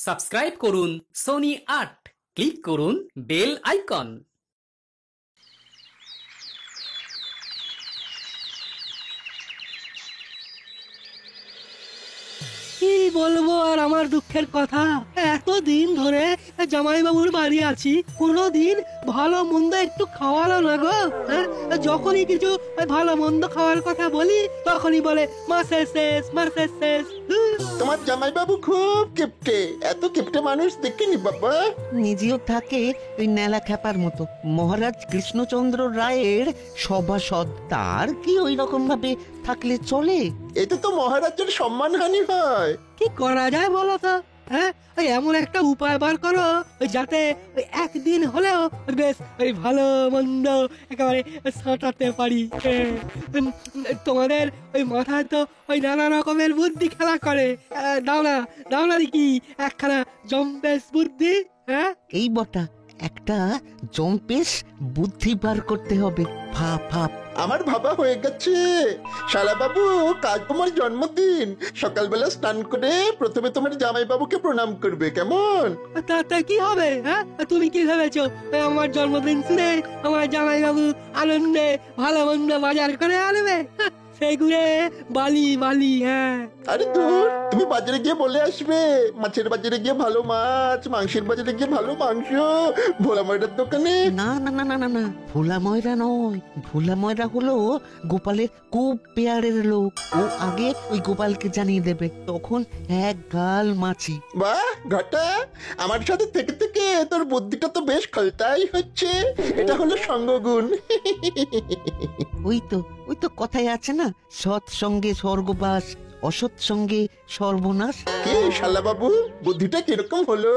Subscribe করুন Sony ৮, click করুন bell icon. কি বলবো আর আমার দুঃখের কথা, এতদিন ধরে জামাইবাবুর বাড়ি আছি, কোনোদিন ভালো মন্দ একটু খাওয়ালো না গো। হ্যাঁ, যখনই কিছু ভালো মন্দ খাওয়ার কথা বলি তখনই বলে মাসের শেষ, মাসের শেষ। তোমার জামাইবাবু খুব কিপটে, এত কিপটে মানুষ দেখিনি বাবা। নিজেও থাকে ওই নেলা খ্যাপার মতো। মহারাজ কৃষ্ণচন্দ্র রায়ের সভাসদ, তার কি ওই রকম ভাবে থাকলে চলে? এতে তো মহারাজের সম্মানহানি হয়। কি করা যায় বলো তো? হ্যাঁ, ওই এমন একটা উপায় বার করো যাতে ওই একদিন হলেও বেশ ওই ভালো মন্দ একেবারে সাঁটাতে পারি। তোমাদের ওই মাথায় তো ওই নানা রকমের বুদ্ধি খেলা করে। দাও না দেখি একখানা জম্পেশ বুদ্ধি। হ্যাঁ, এই বটা, একটা জম্পেশ বুদ্ধি বার করতে হবে। ভাপ ভাপ। আমার ভাবা হয়ে গেছে। শালা বাবু, কাল তোমার জন্মদিন, সকালবেলা স্নান করে প্রথমে তোমার জামাইবাবুকে প্রণাম করবে, কেমন? তাতে কি হবে? হ্যাঁ, তুমি কি ভেবেছো আমার জন্মদিন শুনে আমার জামাইবাবু আনন্দে ভালো মন্দ বাজার করে আনবে? সেগুলো বালি বালি। হ্যাঁ, আরে দূর, তুমি বাজারে গিয়ে বলে আসবে, মাছের বাজারে গিয়ে ভালো মাছ, মাংসের বাজারে গিয়ে ভালো মাংস, ভোলা ময়দার দোকানে। না না না না না না, ভোলা ময়রা নয়। ভোলা ময়রা হলো গোপালের খুব পেয়ারের লোক। ও আগে ওই গোপালকে জানিয়ে দেবে, তখন এক গাল মাছি। বাহ ঘটা, আমার সাথে থেকে থেকে তোর বুদ্ধিটা তো বেশ খলতাই হচ্ছে। এটা হলো সঙ্গগুণ। ওই তো কথায় আছে না, সৎ সঙ্গে স্বর্গবাস, অসৎ সঙ্গে সর্বনাশ। কি শালা বাবু, বুদ্ধিটা কিরকম হলো?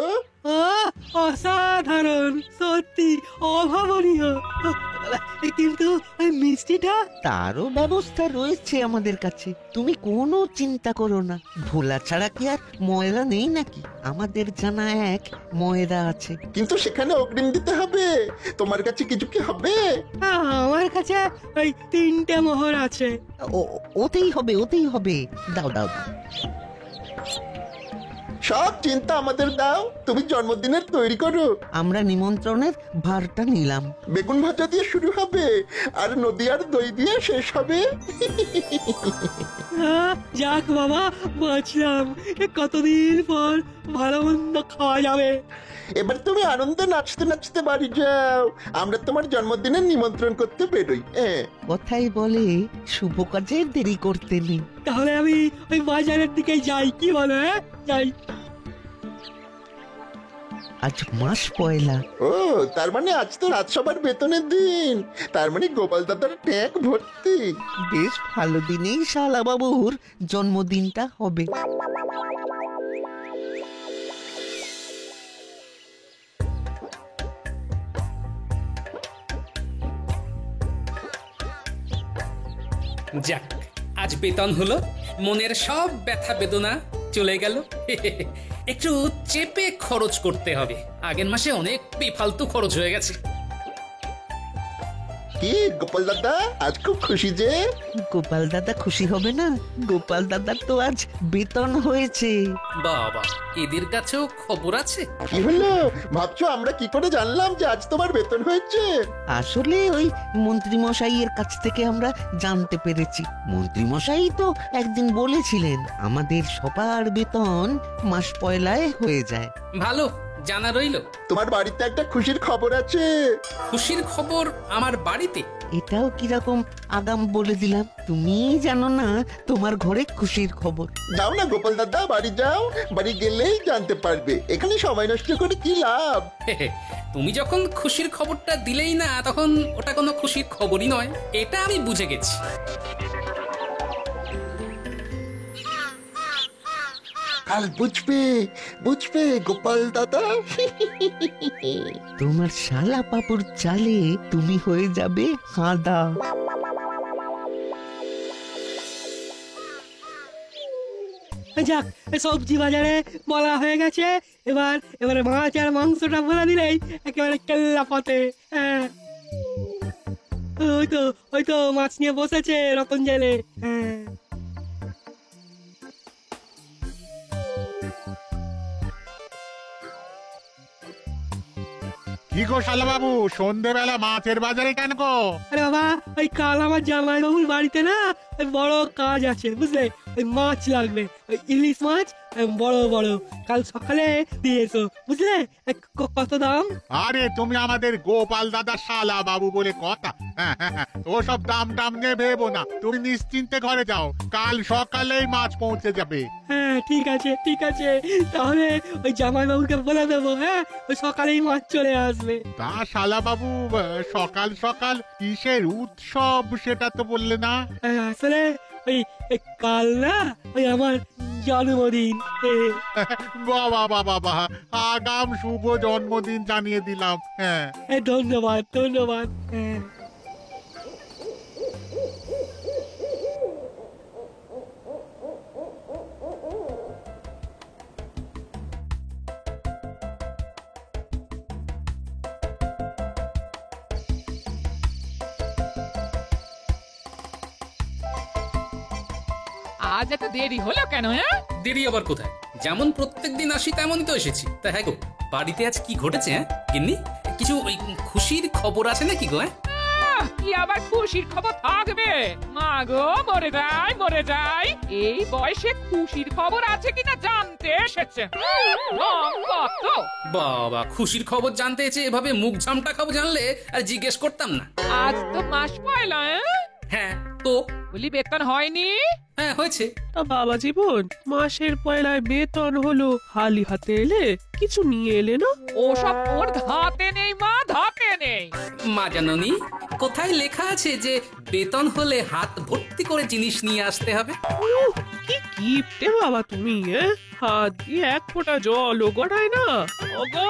অসাধারণ, সত্যি অভাবনীয়। কিন্তু ওই মিষ্টিটা? তারও ব্যবস্থা রয়েছে আমাদের কাছে, তুমি কোনো চিন্তা করো না। ভোলা ছাড়া কি আর ময়রা নেই নাকি? আমাদের জানা এক ময়রা আছে। কিন্তু সেখানে অগ্রিম দিতে হবে। তোমার কাছে কিছু কি হবে? আমার কাছে ওই 3টে মোহর আছে। ওতেই হবে, ওতেই হবে। দাও দাও দাও। সব চিন্তা আমাদের দাও, তুমি জন্মদিনের তৈরি করো। আমরা নিমন্ত্রণের ভারটা নিলাম। বেগুন ভাজা দিয়ে শুরু হবে আর নদীয়ার দই দিয়ে শেষ হবে। যাক বাবা, বাঁচলাম। কতদিন পর ভালো মন্দ খাওয়া যাবে। এবার তুমি আনন্দে নাচতে নাচতে বাড়ি যাও, আমরা তোমার জন্মদিনের নিমন্ত্রণ করতে বেরোই। কথাই বলে শুভ কাজে দেরি করতে নেই। তাহলে আমি ওই বাজারের দিকে যাই, কি বলো? যাই। আজ মাস পয়লা। ও, তার মানে আজ তো রাজসভার বেতনের দিন, তার মানে গোপাল দাদার ট্যাগ ভর্তি। বেশ ভালো দিনেই শালা বাবুর জন্মদিনটা হবে। যাক, আজ বেতন হলো, মনের সব ব্যথা বেদনা চলে গেল। একটু চেপে খরচ করতে হবে, আগের মাসে অনেক বেফালতু খরচ হয়ে গেছে। কি গোপাল দাদা, আজ খুব খুশি যে? গোপাল দাদা খুশি হবে না? গোপাল দাদার তো আজ বেতন হয়েছে। বাবা, এদের কাছেও খবর আছে? কি হলো, ভাবছো আমরা কি করে জানলাম যে আজ তোমার বেতন হয়েছে? আসলে ওই মন্ত্রী মশাইয়ের কাছ থেকে আমরা জানতে পেরেছি। মন্ত্রী মশাই তো একদিন বলেছিলেন আমাদের সবার বেতন মাস পয়লায় হয়ে যায়। ভালো, জানা রইল। তোমার বাড়িতে একটা খুশির খবর আছে। খুশির খবর আমার বাড়িতে? এটাও কিরকম আগাম বলে দিলাম, তুমি জানো না তোমার ঘরে খুশির খবর। যাও না গোপাল দাদা, বাড়ি যাও, বাড়ি গেলেই জানতে পারবে, এখানে সময় নষ্ট করে কি লাভ। তুমি যখন খুশির খবরটা দিলেই না, তখন ওটা কোনো খুশির খবরই নয়, এটা আমি বুঝে গেছি। কাল বুঝবে, বুঝবে গোপাল দাদা। তোমার শালা পাপুর চালে তুমি হয়ে যাবে হাঁদা। যাক, সবজি বাজারে বলা হয়ে গেছে, এবারে মাছ আর মাংসটা বলে দিলেই একেবারে কেল্লা পথে। ওই তো মাছ নিয়ে বসেছে রতন জেলে। কি গো শালাবাবু, সন্ধেবেলা মাছের বাজারে কেন গো? আরে বাবা, ওই কাল আমার জামাই বাবুর বাড়িতে না ওই বড় কাজ আছে বুঝলে, ওই মাছ লাগবে, ওই ইলিশ মাছ বড় বড়, কাল সকালে দিয়ে এসো বুঝলে। কত দাম? আরে তুমি আমাদের গোপাল দাদা শালা বাবু বলে কথা। ওসব দাম টাম নিয়ে ভেবো না, তুমি নিশ্চিন্তে ঘরে যাও, কাল সকালেই মাছ পৌঁছে যাবে। হ্যাঁ ঠিক আছে ঠিক আছে, তাহলে ওই জামাই বাবুকে বলে দেবো, হ্যাঁ ওই সকালেই মাছ চলে আসবে। তা শালা বাবু, সকাল সকাল কিসের উৎসব সেটা তো বললে না? আসলে ওই কাল না ওই আমার জন্মদিন। বাবা বাবা বাবা, আগাম শুভ জন্মদিন জানিয়ে দিলাম। হ্যাঁ ধন্যবাদ ধন্যবাদ। হ্যাঁ আজ এত দেরি হলো কেন? দেরি আবার কোথায়, যেমন প্রত্যেকদিন আসি তেমনই তো এসেছি। তা হ্যাঁ গো, বাড়িতে আজ কি ঘটেছে? হ্যাঁ গিন্নি, কিছু ওই খুশির খবর আছে নাকি গো? কি আবার খুশির খবর থাকবে? মা গো, মরে যাই মরে যাই, এই বয়সে খুশির খবর আছে কিনা জানতে এসেছে। কত বাবা, খুশির খবর জানতে এসে এভাবে মুখ ঝামটা খাবো জানলে আর জিজ্ঞেস করতাম না। আজ তো মাস পয়লা। হ্যাঁ তো বলি বেতন হয়নি? হ্যাঁ হয়েছে। বাবা জীবন, মাসের পয়লায় বেতন হলো, খালি হাতে এলে, কিছু নিয়ে এলে না? ওসব ওর ধাতে নেই মা, ধাতে নেই। মা জাননি, কোথায় লেখা আছে যে বেতন হলে হাত ভর্তি করে জিনিস নিয়ে আসতে হবে? কি কিপটে বাবা তুমি, হাত দিয়ে এক ফোঁটা জলও গড়ায় না। ওগো,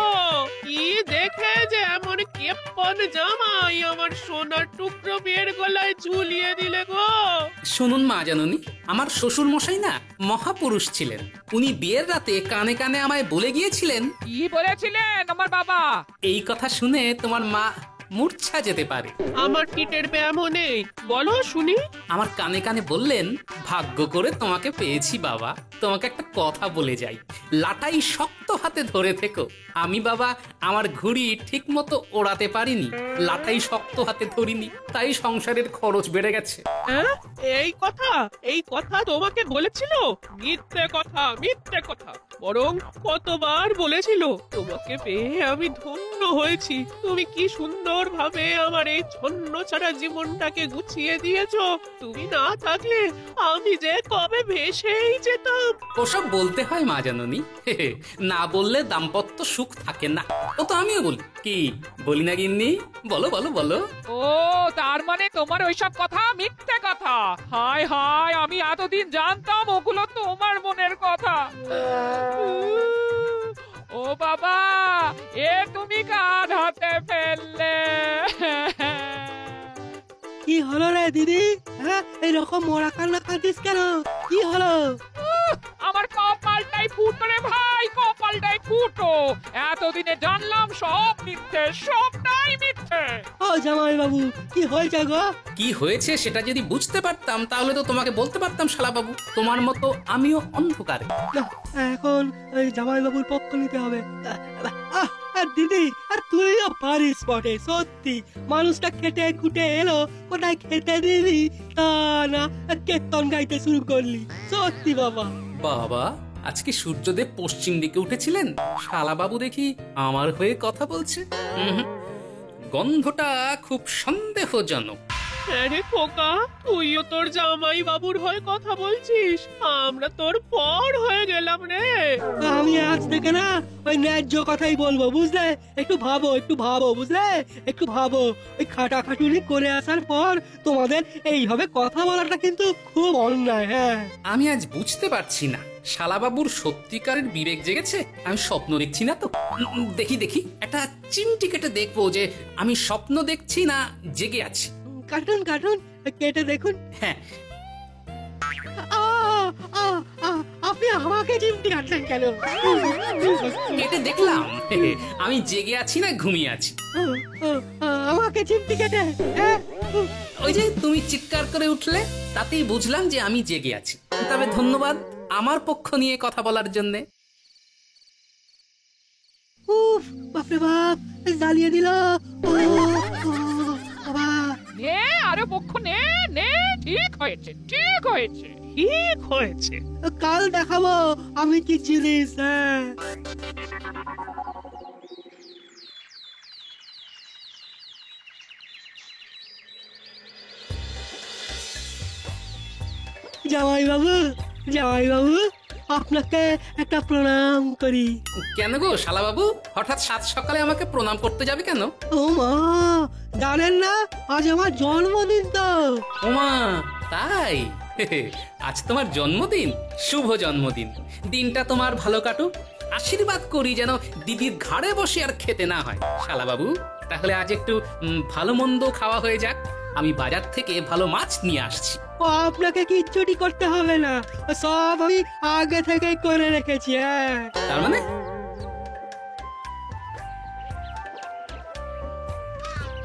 কি দেখে যে এমন কেপ্পন জামাই আমার সোনার টুকরো বিয়ের গলায় ঝুলিয়ে দিলে গো? শুনুন মা জাননি, আমার শ্বশুর মশাই না মহাপুরুষ ছিলেন। উনি বিয়ের রাতে কানে কানে আমায় বলে গিয়েছিলেন। কি বলেছিলেন আমার বাবা? এই কথা শুনে তোমার মা মূর্ছা যেতে পারে। আমার টিটের ব্যায়ামও নেই, বলো শুনি। আমার কানে কানে বললেন, ভাগ্য করে তোমাকে পেয়েছি বাবা, তোমাকে একটা কথা বলে যাই, লাটাই শক্ত হাতে ধরে থেকো। আমি বাবা আমার ঘুড়ি ঠিক মতো ওড়াতে পারিনি, লাটাই শক্ত হাতে ধরিনি, তাই সংসারের খরচ বেড়ে গেছে। এই কথা তোমাকে বলেছিল? মিথ্যে কথা, মিথ্যে কথা। বরং কতবার বলেছিল, তোমাকে পেয়ে আমি ধন্য হয়েছি, তুমি কি সুন্দর ভাবে আমার এই ছন্ন ছাড়া জীবনটাকে গুছিয়ে দিয়েছো, তুমি না থাকলে আমি যে কবে ভেসেই যেতাম। ওসব বলতে হয় মা জাননি, না বললে দাম্পত্য সুখ থাকে না। ও তো আমিও বলি, কি বলি না গিন্নি? বলো বলো বলো। ও, তার মানে তোমার ওইসব কথা মিথ্যে কথা? হায় হায়, আমি এতদিন জানতাম ওগুলো তোমার মনের কথা। ও বাবা, এ তুমি কাঁধ হাতে ফেললে। কি হলো রে দিদি? হ্যাঁ এইরকম মোড়া কান্না কাঁদিস কেন? কি হলো? আমার কপালটাই ফুটো রে ভাই, কপালটাই ফুটো। এতদিনে জানলাম সব মিথ্যে, সবটাই মিথ্যে। ও জামাই বাবু, কি হয়েছে গো? কি হয়েছে সেটা যদি বুঝতে পারতাম তাহলে তো তোমাকে বলতে পারতাম শালা বাবু। তোমার মতো আমিও অন্ধকারে। না, এখন ওই জামাই বাবুর পক্ষ নিতে হবে। আর দিদি, আর তুইও পারিস বটে, সত্যি। মানুষটা খেটে খুটে এলো, কোথায় খেতে দিবি তা না কীর্তন গাইতে শুরু করলি, সত্যি বাবা। বাবা, আজকে সূর্যদেব পশ্চিম দিকে উঠেছিলেন, শালা বাবু দেখি আমার হয়ে কথা বলছে। গন্ধটা খুব সন্দেহজনক। আরে খোকা, তুইও তোর জামাই বাবুর হয়ে কথা বলছিস, আমরা তোর পর হয়ে গেলাম রে। আমি আজ থেকে না ওই ন্যায্য কথাই বলবো, বুঝলে? একটু ভাবো, একটু ভাবো, বুঝলে? একটু ভাবো। ওই খাটাখাটুনি করে আসার পর তোমাদের এইভাবে কথা বলাটা কিন্তু খুব অন্যায়। হ্যাঁ, আমি আজ বুঝতে পারছি না শালাবাবুর সত্যিকারের বিবেক জেগেছে, আমি স্বপ্ন দেখছি না তো। দেখি দেখি একটা চিমটি কেটে দেখবো যে আমি স্বপ্ন দেখছি না জেগে আছি। কাটুন কাটুন, কেটে দেখুন। হ্যাঁ, আপনি আমাকে চিমটি কাটলেন কেন? কেটে দেখলাম আমি জেগে আছি না ঘুমিয়ে আছি। আমাকে চিমটি কেটে, হ্যাঁ? ওই যে তুমি চিৎকার করে উঠলে, তাতেই বুঝলাম যে আমি জেগে আছি। তবে ধন্যবাদ আমার পক্ষ নিয়ে কথা বলার জন্যে। উফ, উফ, বাপরে বাপ, জ্বালিয়ে দিল। ও, ও, বাবা। নে আরে পক্ষ নে নে, ঠিক হয়েছে ঠিক হয়েছে। ঠিক হয়েছে। কাল দেখাবো আমি কি জিনিস। হ্যাঁ, জামাই বাবু, জামাই বাবু, আপনাকে একটা প্রণাম করি। কেন গো শালাবাবু, হঠাৎ সাত সকালে আমাকে প্রণাম করতে যাবে কেন? ও মা, জানেন না আজ আমার জন্মদিন তো। ওমা, তাই? আজ তোমার জন্মদিন? শুভ জন্মদিন। দিনটা তোমার ভালো কাটুক। আশীর্বাদ করি যেন দিদির ঘাড়ে বসে আর খেতে না হয়। শালাবাবু, তাহলে আজ একটু ভালো মন্দ খাওয়া হয়ে যাক। আমি বাজার থেকে ভালো মাছ নিয়ে আসছি। ও, আপনাকে কিচ্ছুটি করতে হবে না, সব আমি আগে থেকে করে রেখেছি। হ্যাঁ, তার মানে?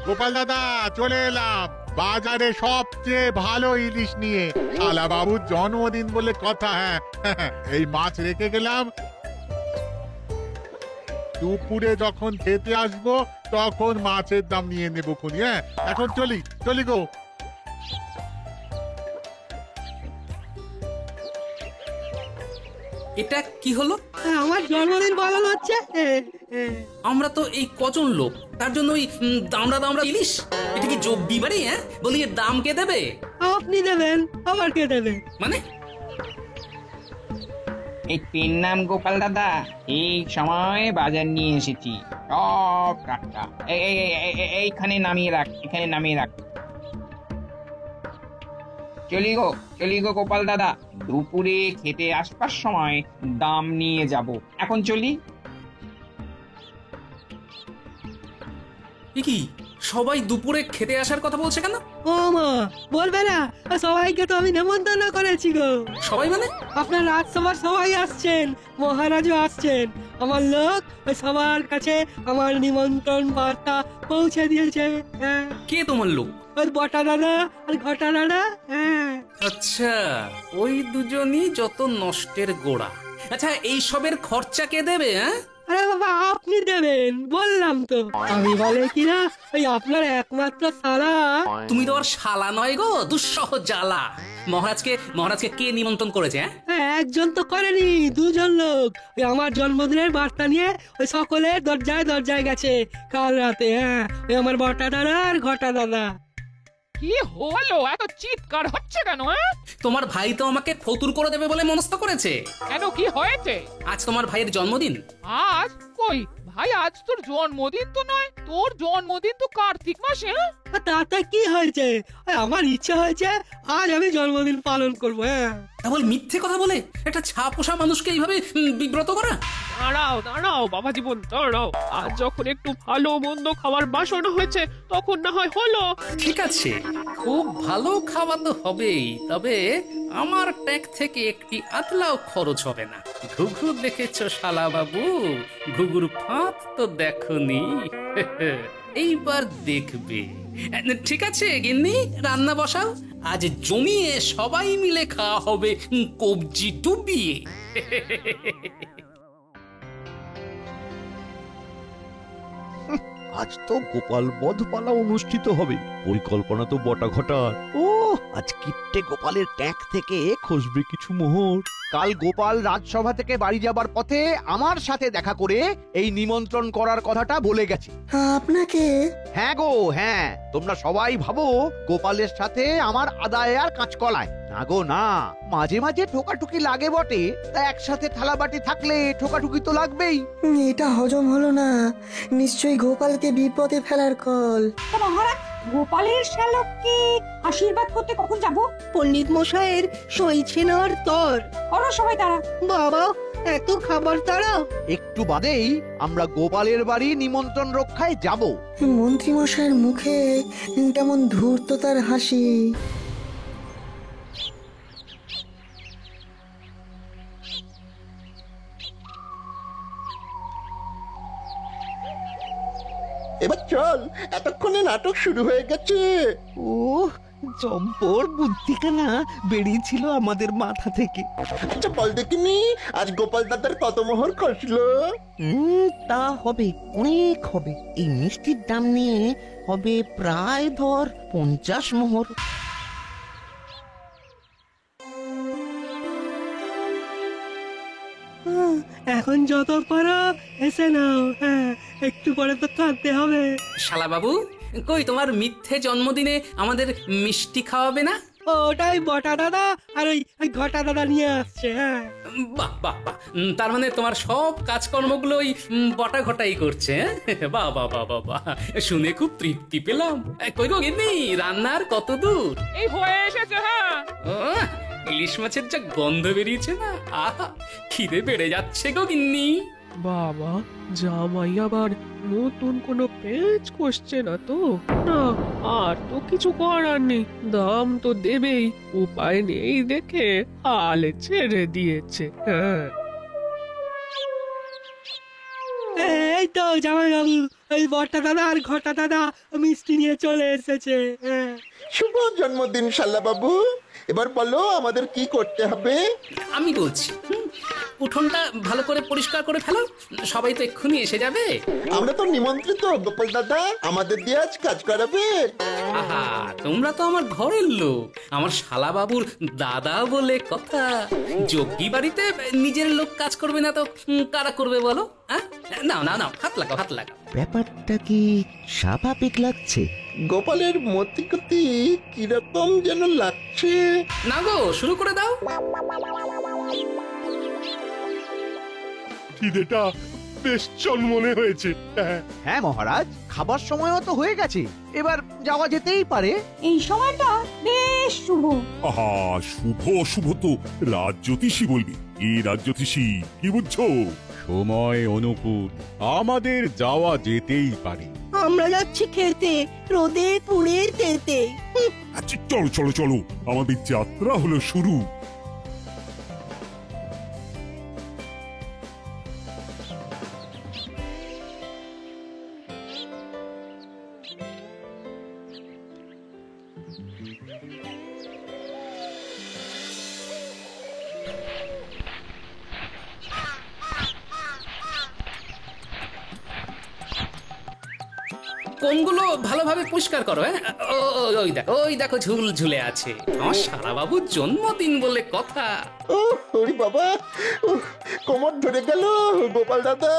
গোপাল দাদা চলে এলাম বাজারে সবচেয়ে ভালো ইলিশ নিয়ে। শালা বাবুর জন্মদিন বলে কথা। হ্যাঁ, এই মাছ রেখে গেলাম, দুপুরে যখন খেতে আসবো তখন মাছের দাম নিয়ে নেবো খুনি। হ্যাঁ, এখন চলি চলি গো। এটা কি হলো? আমার জন্মদিন পালন হচ্ছে। আমরা তো এই কজন লোক, তার জন্য ওই দামড়া দামড়া ইলিশ? এটা কি যোগ বিবারে? হ্যাঁ, বলি এর দাম কে দেবে? আপনি দেবেন, আবার কে দেবে? মানে? এই তিন নাম গোপাল দাদা, এই সময় বাজার নিয়ে এসেছি, সব টাটকা। এইখানে নামিয়ে রাখ, এখানে নামিয়ে রাখ। চলি গো গোপাল দাদা, দুপুরে খেতে আসবার সময় দাম নিয়ে যাব। এখন চলি। কি সবাই দুপুরে খেতে আসার কথা বলছে কেন? ও মা, বলবে না? সবাইকে তো আমি নেমন্তন্ন করেছি গো। সবাই মানে? আপনার রাজসভার সবাই আসছেন, মহারাজও আসছেন। আমার লোক ওই সবার কাছে আমার নিমন্ত্রণ বার্তা পৌঁছে দিয়েছে। হ্যাঁ, কে তোমার লোক? ওই বটা দাদা আর ঘটা দাদা। হ্যাঁ, আচ্ছা, ওই দুজনই যত নষ্টের গোড়া। আচ্ছা, এই সবের খরচা কে দেবে? হ্যাঁ, আরে বাবা, আপনি দেবেন বললাম তো। আমি বলে কিনা ওই আপনার একমাত্র সারা। তুমি তো আর শালা নয় গো, দুঃসহ জ্বালা। মহারাজকে কে নিমন্ত্রণ করেছে? হ্যাঁ, একজন তো করেনি, দুজন লোক। ওই আমার জন্মদিনের বার্তা নিয়ে ওই সকলের দরজায় দরজায় গেছে কাল রাতে। হ্যাঁ, ওই আমার বটা দাদা আর ঘটা দাদা। কি হলো, এত চিৎকার হচ্ছে কেন? তোমার ভাই তো আমাকে ফতুর করে দেবে বলে মনস্থ করেছে। কেন, কি হয়েছে? আজ তোমার ভাইয়ের জন্মদিন। আজ? কই ভাই, আজ তোর জন্মদিন তো নয়, তোর জন্মদিন তো কার্তিক মাসে। তাতে কি হয়েছে? ওই আমার ইচ্ছা হয়েছে আজ আমি জন্মদিন পালন করবো। হ্যাঁ, তাহলে মিথ্যে কথা বলে একটা ছাপোষা মানুষকে এইভাবে বিব্রত করা? দাঁড়াও বাবা জীবন, দাঁড়াও। আজ যখন একটু ভালো মন্দ খাবার বাসনা হয়েছে তখন না হয় হলো। ঠিক আছে, খুব ভালো খাওয়া তো হবেই, তবে আমার ট্যাগ থেকে একটি আতলাও খরচ হবে না। ঘুঘু দেখেছো শালা বাবু? ঘুঘুর ফাঁদ তো দেখনি। এইবার দেখবে। ঠিক আছে গিন্নি, রান্না বসাও। আজ জমিয়ে সবাই মিলে খাওয়া হবে, কবজি ডুবিয়ে। আজ তো গোপাল বধ পালা অনুষ্ঠিত হবে। পরিকল্পনা তো বটা ঘটার। ও, আজ কিপ্টে গোপালের ট্যাঙ্ক থেকে খসবে কিছু মোহর। কাল গোপাল রাজসভা থেকে বাড়ি যাবার পথে আমার সাথে দেখা করে এই নিমন্ত্রণ করার কথাটা বলে গেছে। আপনাকে? হ্যাঁ গো হ্যাঁ, তোমরা সবাই ভাবো গোপালের সাথে আমার আদায় আর কাঁচকলায়। না গো না, মাঝে মাঝে ঠোকাঠুকি লাগে বটে, তা একসাথে থালাবাটি থাকলে ঠোকাঠুকি তো লাগবেই। এটা হজম হলো না, নিশ্চয়ই গোপালকে বিপদে ফেলার কল। মহারাজ, গোপালের শ্যালককে আশীর্বাদ করতে কখন যাব? পণ্ডিত মশাইয়ের সইছে নেওয়ার তর। করো সবাই তারা। বাবা, এত খাবার তারা? একটু বাদেই আমরা গোপালের বাড়ি নিমন্ত্রণ রক্ষায় যাব। মন্ত্রী মশাইয়ের মুখে কেমন ধূর্ততার হাসি। এবার চল, এতক্ষণে নাটক শুরু হয়ে গেছে। ও, চম্পর বুদ্ধিখানা বেরিয়েছিল আমাদের মাথা থেকে। আচ্ছা বল দেখিনি আজ গোপাল দাদার কত মোহর খসলো? তা হবে, অনেক হবে। এই মিষ্টির দাম নিয়ে হবে প্রায় ধর 50 মোহর। এখন যত পারো এসে নাও। হ্যাঁ, একটু পরে তো কাঁদতে হবে। শালা বাবু, কই তোমার মিথ্যে জন্মদিনে আমাদের মিষ্টি খাওয়াবে না? ওটাই বটা দাদা আর ওই ঘটা দাদা নিয়ে আসছে। হ্যাঁ, বাহ বাহ বাহ, তার মানে তোমার সব কাজকর্মগুলো ওই বটা ঘটাই করছে। বাহ বাহ বাহ বাহ বাহ, শুনে খুব তৃপ্তি পেলাম। কই গো গিন্নি, রান্নার কত দূর? এই হয়ে এসেছে। হ্যাঁ, ইলিশ মাছের যা গন্ধ বেরিয়েছে না, আহা খিদে বেড়ে যাচ্ছে গো গিন্নি। বাবা, জামাই আবার নতুন কোনো পেঁচ কষছে না তো? না, আর তো কিছু করার নেই, দাম তো দেবেই, উপায় নেই দেখে হালে ছেড়ে দিয়েছে। হ্যাঁ, এই তো জামাই বাবু, ওই বটা দাদা আর ঘটা দাদা মিষ্টি নিয়ে চলে এসেছে। হ্যাঁ, শুভ জন্মদিন শালা বাবু। এবার বলো আমাদের কি করতে হবে? আমি বলছি, উঠোনটা ভালো করে পরিষ্কার করে ফেলো, সবাই তো এক্ষুনি এসে যাবে। আমরা তো নিমন্ত্রিত গোপাল দাদা, আমাদের দিয়ে আজ কাজ করাবে। আহা, তোমরা তো আমার ঘরের লোক, আমার শালা বাবুর দাদা বলে কথা। যোগ্যী বাড়িতে নিজের লোক কাজ করবে না তো কারা করবে বলো? নাও নাও নাও, হাত লাগাও হাত লাগাও। ব্যাপারটা কি স্বাভাবিক লাগছে? গোপালের মতিগতি কিরকম যেন লাগছে। না গো, শুরু করে দাও। খিদেটা বেশ চনমনে হয়েছে। হ্যাঁ মহারাজ, খাবার সময়ও তো হয়ে গেছে, এবার যাওয়া যেতেই পারে। এই সময়টা বেশ শুভ। আহা, শুভ শুভ তো রাজ্যতীষী বলবি। কি রাজ্যতীষী, কি বুঝছো? সময় অনুকূল, আমাদের যাওয়া যেতেই পারে। আমরা যাচ্ছি খেতে, রোদে পুড়ে তেতে। আচ্ছা চলো চলো চলো, আমাদের যাত্রা হলো শুরু। কোনগুলো ভালোভাবে পরিষ্কার করো। ওই দেখো ঝুল ঝুলে আছে। আমার শালা বাবুর জন্মদিন বলে কথা। ওরে বাবা, কোমর ধরে গেল গোপাল দাদা।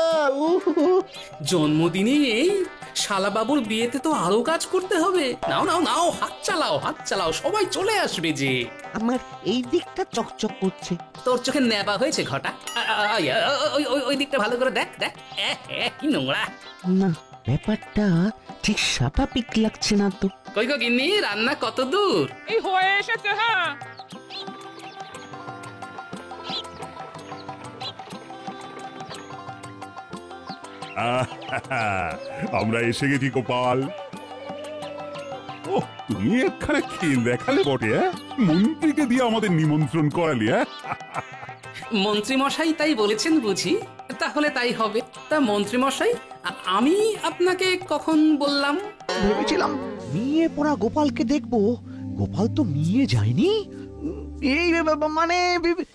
জন্মদিনে এই শালা বাবুর বিয়েতে তো আরো কাজ করতে হবে। নাও নাও নাও, হাত চালাও হাত চালাও, সবাই চলে আসবে যে। আমার এই দিকটা চকচক করছে। তোর চোখে নেবা হয়েছে ঘটা? ওই দিকটা ভালো করে দেখ দেখ, কি নোংরা। না, ব্যাপারটা ঠিক স্বাভাবিক লাগছে না তো। কই গো গিন্নি, রান্না কত দূর? এই হয়ে এসেছে। হ্যাঁ, আমরা এসে গেছি গোপাল। ও, তুমি একখানে খেল দেখালে বটে। মন্ত্রীকে দিয়ে আমাদের নিমন্ত্রণ করালি। মন্ত্রী মশাই তাই বলেছেন বুঝি? তাহলে তাই হবে। তা মন্ত্রী মশাই, আমি আপনাকে কখন বললাম? ভেবেছিলাম নিয়ে পড়া গোপালকে দেখবো, গোপাল তো নিয়ে যায়নি। এই মানে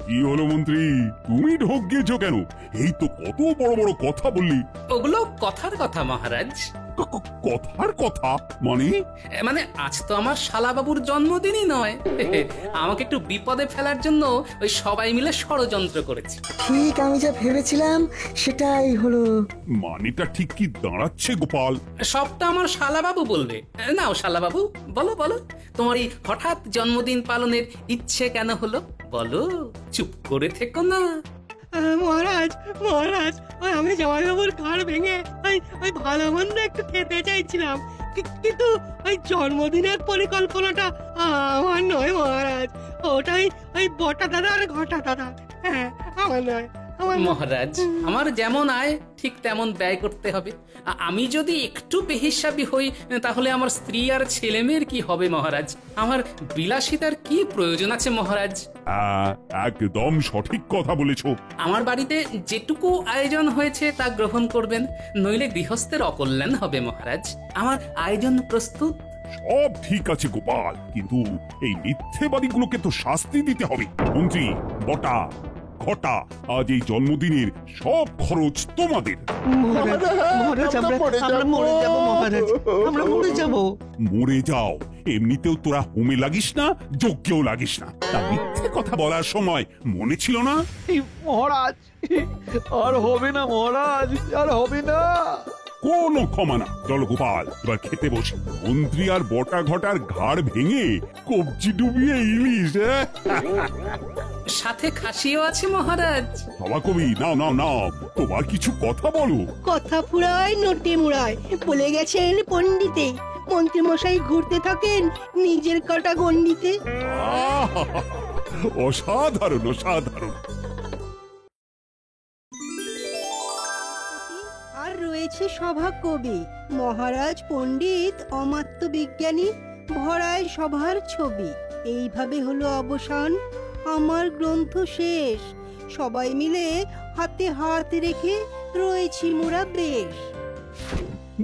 কি হলো মন্ত্রী, তুমি ঢোক গিয়েছো কেন? এই তো কত বড় বড় কথা বললি। ওগুলো কথার কথা মহারাজ। কথার কথা মানে? মানে আজ তো আমার শালা বাবুর জন্মদিনই নয়, আমাকে একটু বিপদে ফেলার জন্য ওই সবাই মিলে ষড়যন্ত্র করেছে। ঠিক আমি যা ভেবেছিলাম সেটাই হলো। মানেটা ঠিক কি দাঁড়াচ্ছে গোপাল? সবটা আমার শালা বাবু বলবে। নাও শালা বাবু, বলো বলো, তোমার এই হঠাৎ জন্মদিন পালনের ইচ্ছে কেন হলো বলো, চুপ করে থেকো না। মহারাজ মহারাজ, আমি জামাই বাবুর ঘর ভেঙে ওই ভালো মন্দ একটু খেতে চাইছিলাম, কিন্তু ওই জন্মদিনের পরিকল্পনাটা আমার নয় মহারাজ, ওটাই ওই বটা দাদা আর ঘটা দাদা। হ্যাঁ, আমার নয়। মহারাজ, আমার যেমন আয় ঠিক তেমন ব্যয় করতে হবে। আমি যদি একটু বেহিসাবি হই তাহলে আমার স্ত্রী আর ছেলে মেয়ের কি হবে মহারাজ? আমার বিলাসিতার কি প্রয়োজন আছে মহারাজ? একদম সঠিক কথা বলেছো। আমার বাড়িতে যেটুকু আয়োজন হয়েছে তা গ্রহণ করবেন, নইলে গৃহস্থের অকল্যাণ হবে মহারাজ। আমার আয়োজন প্রস্তুত, সব ঠিক আছে গোপাল, কিন্তু এই মিথ্যেবাদীগুলোকে তো শাস্তি দিতে হবে। মন্ত্রী, বটা, ঘটা, আজ এই জন্মদিনের সব খরচ তোমাদের। মরে যাও, এমনিতেও তোরা হোমে লাগিস না, যজ্ঞেও লাগিস না। তা মিথ্যে কথা বলার সময় মনে ছিল না? মহারাজ, আর হবে না মহারাজ, আর হবে না। কোনো ক্ষমা না। চলো গোপাল, এবার খেতে বসে। মন্ত্রী আর বটা ঘটার ঘাড় ভেঙে কবজি ডুবিয়ে ইলিশ। সাথে খাসিও আছে মহারাজ। বাবা কবি, নাও নাও নাও, তোমার কিছু কথা বলো। কথা ফুরায় নটে মুড়ায় বলে গেছেন পণ্ডিতে, মন্ত্রী মশাই ঘুরতে থাকেন নিজের কাটা গন্ডিতে। অসাধারণ, অসাধারণ। আর রয়েছে সভা কবি, মহারাজ পণ্ডিত, অমাত্য বিজ্ঞানী, ভরায় সভার ছবি। এইভাবে হলো অবসান, আমার গ্রন্থ শেষ। সবাই মিলে হাতে হাত রেখে রয়েছি মোরা বেশ।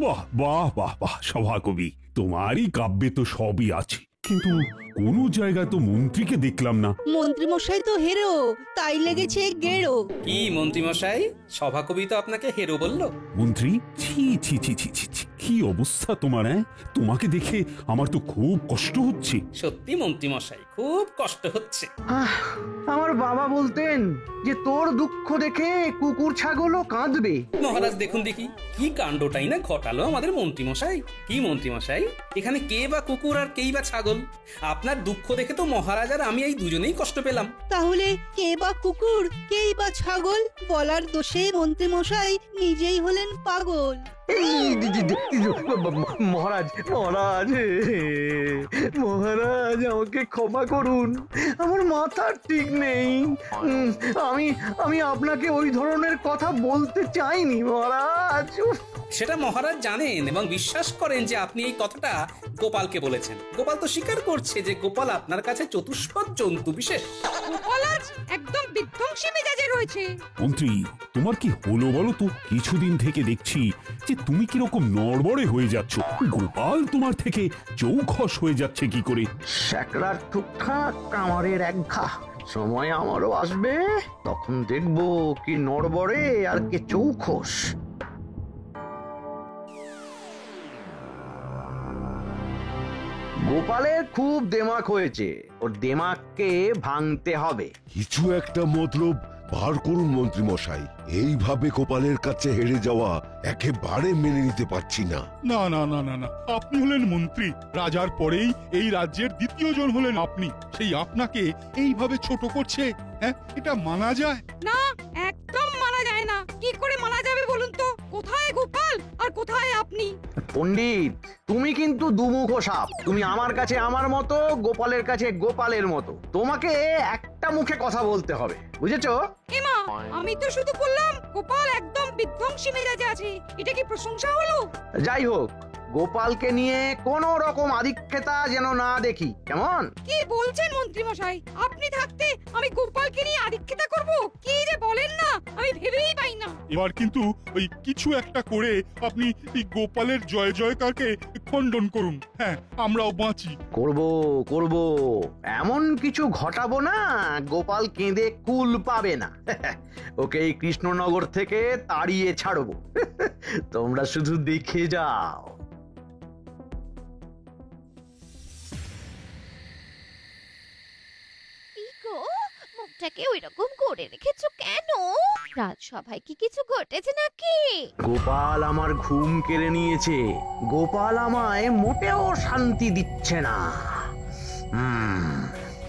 বাহ বাহ বাহ বাহ, সভাকবি, তোমারই কাব্যে তো সবই আছে, কিন্তু কোনো জায়গায় তো মন্ত্রীকে দেখলাম না। মন্ত্রী মশাই তো হেরো, তাই লেগেছে গেরো। কি মন্ত্রী মশাই, সভাকবি তো আপনাকে হেরো বললো? মন্ত্রী, ছি ছি ছি ছি ছি ছি, কি অবস্থা তোমার! তোমাকে দেখে আমার তো খুব কষ্ট হচ্ছে। সত্যি মন্ত্রী মশাই, খুব কষ্ট হচ্ছে। আমার বাবা বলতেন যে তোর দুঃখ দেখে কুকুর ছাগলও কাঁদবে। মহারাজ দেখুন দেখি, কি কাণ্ডটাই না ঘটালো আমাদের মন্ত্রী মশাই। কি মন্ত্রী মশাই, এখানে কে বা কুকুর আর কেই বা ছাগল? আপনার দুঃখ দেখে তো মহারাজ আর আমি এই দুজনেই কষ্ট পেলাম। তাহলে কে বা কুকুর, কেই বা ছাগল? বলার দোষে মন্ত্রী মশাই নিজেই হলেন পাগল। মহারাজ, মহারাজ, মহারাজ, আমাকে ক্ষমা করুন, আমার মাথা ঠিক নেই। আমি আপনাকে ওই ধরনের কথা বলতে চাইনি মহারাজ। সেটা মহারাজ জানেন এবং বিশ্বাস করেন যে আপনি এই কথাটা গোপালকে বলেছেন। গোপাল তো স্বীকার করছে যে গোপাল আপনার কাছে চতুষ্পদ জন্তু বিশেষ। গোপাল আজ একদম বিধ্বংসী মেজাজে রয়েছে। মন্ত্রী, তোমার কি হলো বলো তো? কিছুদিন থেকে দেখছি যে তুমি কিরকম নড়বড়ে হয়ে যাচ্ছ। গোপাল তোমার থেকে চৌখস হয়ে যাচ্ছে কি করে? স্যাকরার ঠুকঠাক কামারের এক ঘা। সময় আমারও আসবে, তখন দেখবো কি নড়বড়ে আর কে চৌখস। গোপালের খুব দেমাক হয়েছে, ওর দেমাককে ভাঙতে হবে। কিছু একটা মতলব বার করুন মন্ত্রী মশাই। এইভাবে গোপালের কাছে হেরে যাওয়া একেবারে মেনে নিতে পারছি না। না না না না না, আপনি হলেন মন্ত্রী, রাজার পরেই এই রাজ্যের দ্বিতীয় জন হলেন আপনি। সেই আপনাকে এইভাবে ছোট করছে, হ্যাঁ, এটা মানা যায় না, একদম মানা যায় না। কি করে মানা যাবে বলুন তো? কোথায় গোপাল আর কোথায় আপনি? পণ্ডিত, তুমি কিন্তু দুমুখো সাপ। তুমি আমার কাছে আমার মতো, গোপালের কাছে গোপালের মতো। তোমাকে একটা মুখে কথা বলতে হবে, বুঝেছো? এমা, আমি তো শুধু বললাম গোপাল একদম বিধ্বংসী মেজাজে আছে। এটা কি প্রশংসা হলো? যাই হোক, গোপালকে নিয়ে কোন রকম আদিক্ষেতা যেন না দেখি, কেমন? কি বলছেন মন্ত্রী মশাই? আপনি থাকতে আমি গোপালকে নিয়ে আদিক্ষেতা করব? কি যে বলেন না, আমি ভেবেই পাই না। এবার কিন্তু ওই কিছু একটা করে আপনি এই গোপালের জয় জয়কারকে খণ্ডন করুন। হ্যাঁ, আমরাও বাঁচি। করব করব, এমন কিছু ঘটাবো না গোপাল কেঁদে কুল পাবে না। ওকে এই কৃষ্ণনগর থেকে তাড়িয়ে ছাড়বো। তোমরা শুধু দেখে যাও। মুখটাকে ওই রকম করে রেখেছো কেন? রাজসভায় কি কিছু ঘটেছে নাকি? গোপাল আমার ঘুম কেড়ে নিয়েছে। গোপাল আমায় মোটেও শান্তি দিচ্ছে না।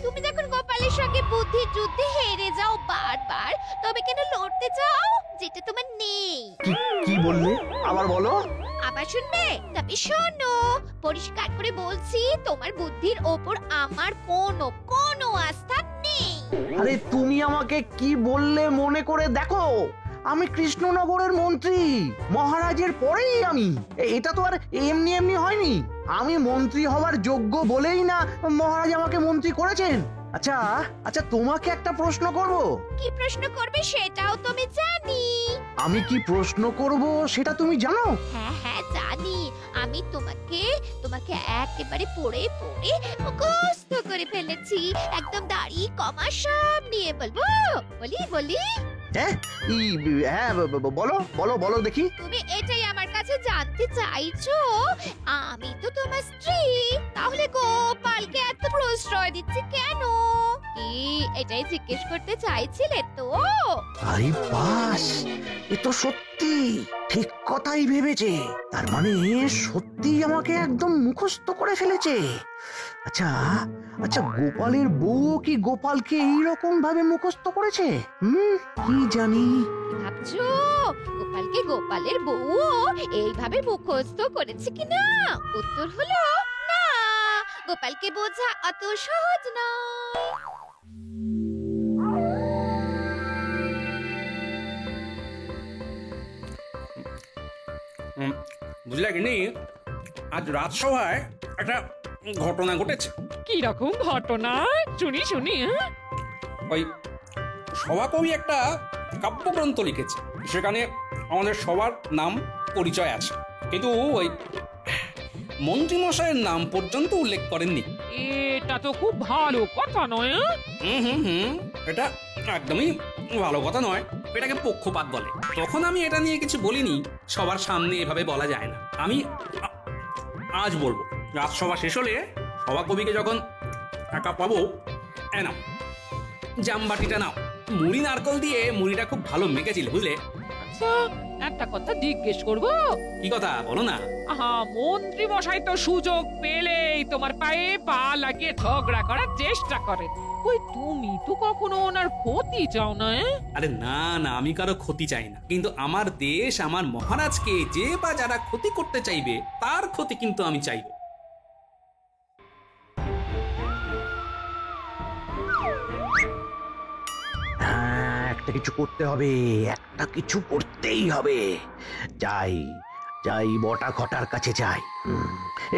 তুমি যখন গোপালের সঙ্গে বুদ্ধির যুদ্ধে হেরে যাও বারবার, তবে কেন লড়তে চাও যেটা তোমার নেই? কি বললে? আবার বলো। আবার শুনবে? তবে শোনো, পরিষ্কার করে বলছি, তোমার বুদ্ধির ওপর আমার কোনো আস্থা নেই। আরে তুমি আমাকে কি বললে মনে করে দেখো। আমি কৃষ্ণনগরের মন্ত্রী, মহারাজের পরেই আমি। এটা তো আর এমনি এমনি হয়নি। আমি মন্ত্রী হওয়ার যোগ্য বলেই না মহারাজ আমাকে মন্ত্রী করেছেন। আচ্ছা আচ্ছা, তোমাকে একটা প্রশ্ন করব। কি প্রশ্ন করবে সেটাও তুমি জানি। আমি কি প্রশ্ন করব সেটা তুমি জানো? হ্যাঁ হ্যাঁ জানি। আমি তোমাকে তোমাকে একেবারে পড়ে পড়ে মুখস্থ করে ফেলেছি। একদম দাড়ি কমা সব নিয়ে বলবো। বলি বলি হ্যাঁ হ্যাঁ, বলো বলো বলো দেখি। তুমি এটাই আমার কাছে জানতে চাইছো আমি তো তোমার স্ত্রী, তাহলে গোপালকে এত প্রশ্রয় দিচ্ছি কেন? কি এটাই জিজ্ঞেস করতে চাইছিলে তো? আরে বাস, এ তো সত্যি ঠিক কথাই ভেবেছে। তার মানে সত্যি আমাকে একদম মুখস্থ করে ফেলেছে। আচ্ছা আচ্ছা, গোপালের বউ কি গোপালকে এইরকম ভাবে মুখস্থ করেছে? কি জানি। ভাবছো গোপালকে গোপালের বউ এইভাবে মুখস্থ করেছে কিনা? উত্তর হলো না, গোপালকে বোঝা অত সহজ নয়। বুঝলে কিনি, আজ রাজসভায় একটা ঘটনা ঘটেছে। কি রকম ঘটনা শুনি শুনি? ওই সভাকবি একটা কাব্যগ্রন্থ লিখেছে, সেখানে আমাদের সবার নাম পরিচয় আছে, কিন্তু ওই মন্ত্রীমশাইয়ের নাম পর্যন্ত উল্লেখ করেননি। এটা তো খুব ভালো কথা নয়। এটা একদমই ভালো কথা নয়, এটাকে পক্ষপাত বলে। তখন আমি এটা নিয়ে কিছু বলিনি, সবার সামনে এভাবে বলা যায় না। আমি আজ বলবো, রাজসভা শেষ হলে সভাকবিকে যখন টাকা পাবো, নাও জামবাটিটা নাও। মুড়ি নারকল দিয়ে মুড়িটা খুব ভালো মেখেছিল, বুঝলে? আচ্ছা, একটা কথা জিজ্ঞেস করবো? কি কথা বলো না? আহা, মন্ত্রী মশাই তো সুযোগ পেলেই তোমার পায়ে পা লাগিয়ে ঝগড়া করার চেষ্টা করেন। ওই তুমি তো কখনো ওনার ক্ষতি চাও না? আরে না না, আমি কারো ক্ষতি চাই না, কিন্তু আমার দেশ, আমার মহারাজকে যে বা যারা ক্ষতি করতে চাইবে তার ক্ষতি কিন্তু আমি চাইবো। একটা কিছু করতে হবে, একটা কিছু করতেই হবে। যাই যাই, বটা ঘটার কাছে যাই।